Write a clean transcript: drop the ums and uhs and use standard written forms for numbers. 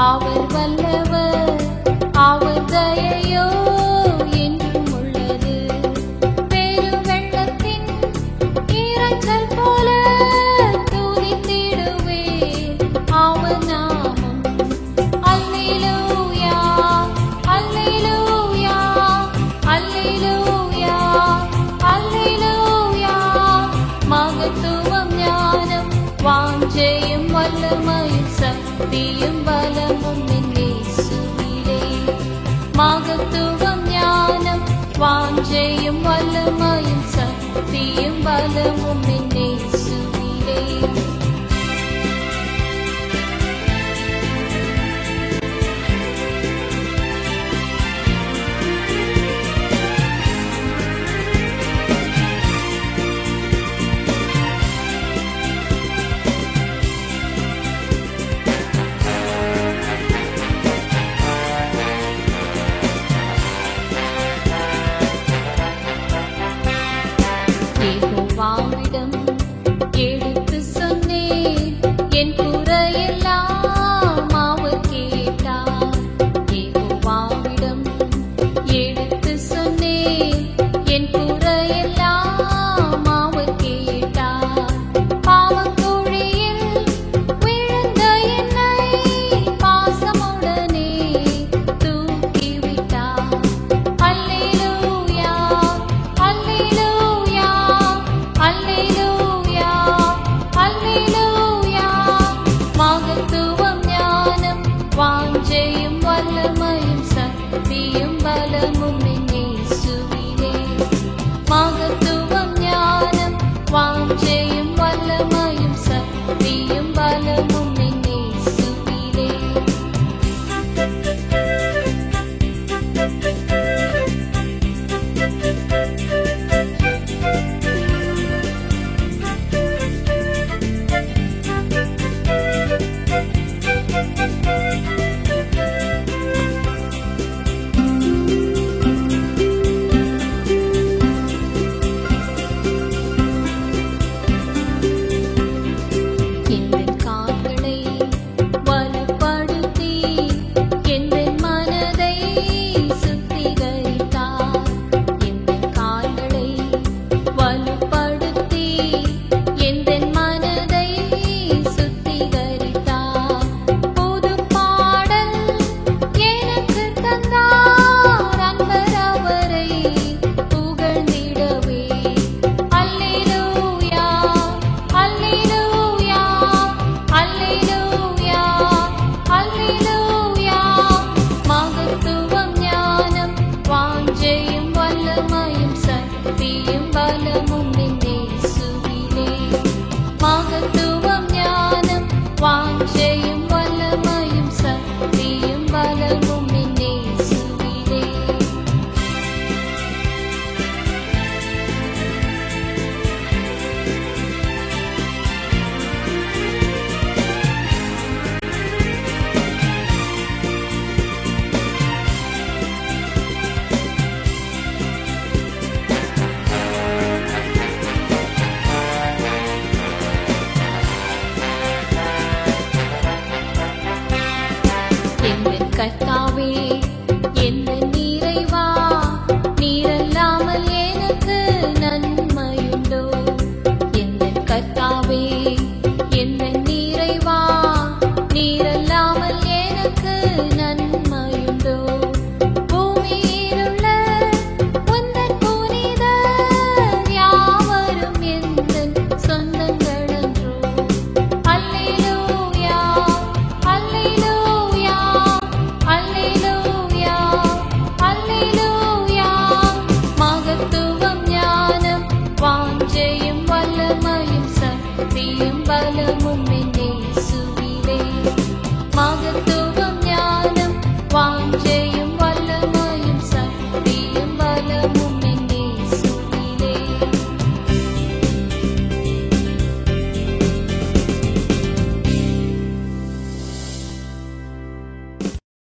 அவர் வல்லவர், அவர் தயையோ என்றும் உள்ளது. பெருவெள்ளத்தின் இரைச்சல் போல துதித்திடுவேன் அவர் நாமம். அல்லேலூயா, அல்லேலூயா, அல்லேலூயா, அல்லேலூயா. மகத்துவம் ஞானம் வாஞ்சையும் வல்லமையும் சக்தியும் பலமும் என் இயேசுவிலே. மகத்துவம் ஞானம் வாஞ்சையும் வல்லமையும் சக்தியும் பலமும் என் இயேசுவிலே. யெகோவாவிடம் எடுத்து சொன்னேன் என் குறையெல்லாம் அவர் கேட்டார். யெகோவாவிடம் எடுத்து சொன்னேன் என் குறையெல்லாம் அவர் கேட்டார். பாவக்குழியில் விழுந்த என்னை பாசமுடனே தூக்கிவிட்டார். அல்லேலூயா, அல்லேலூயா, அல்லேலூயா, அல்லேலூயா. மகத்துவம் ஞானம் வாஞ்சையும் வல்லமையும் சக்தியும் பலமும் என் இயேசுவிலே. மகத்துவம் ஞானம் வாஞ்சையும் வல்லமையும் சக்தியும் பலமும் என் இயேசுவிலே. எந்தன் கால்களை வலுப்படுத்தி எந்தன் மனதை சுத்திகரித்தார். எந்தன் கால்களை வலுப்படுத்தி எந்தன் மனதை சுத்திகரித்தார். புது பாடல் எனக்கு தந்தார், அன்பர் அவரை புகழ்ந்திடவே. அல்லேலூயா, அல்லேலூயா, அல்லேலூயா, அல்லேலூயா. மகத்துவம் ஞானம் வாஞ்சையும் வல்லமையும் சக்தியும் பலமும் என் இயேசுவிலே. மகத்துவம் ஞானம் வாஞ்சையும் வல்லமையும் சக்தியும் பலமும் என் இயேசுவிலே. எங்கள் கர்த்தாவே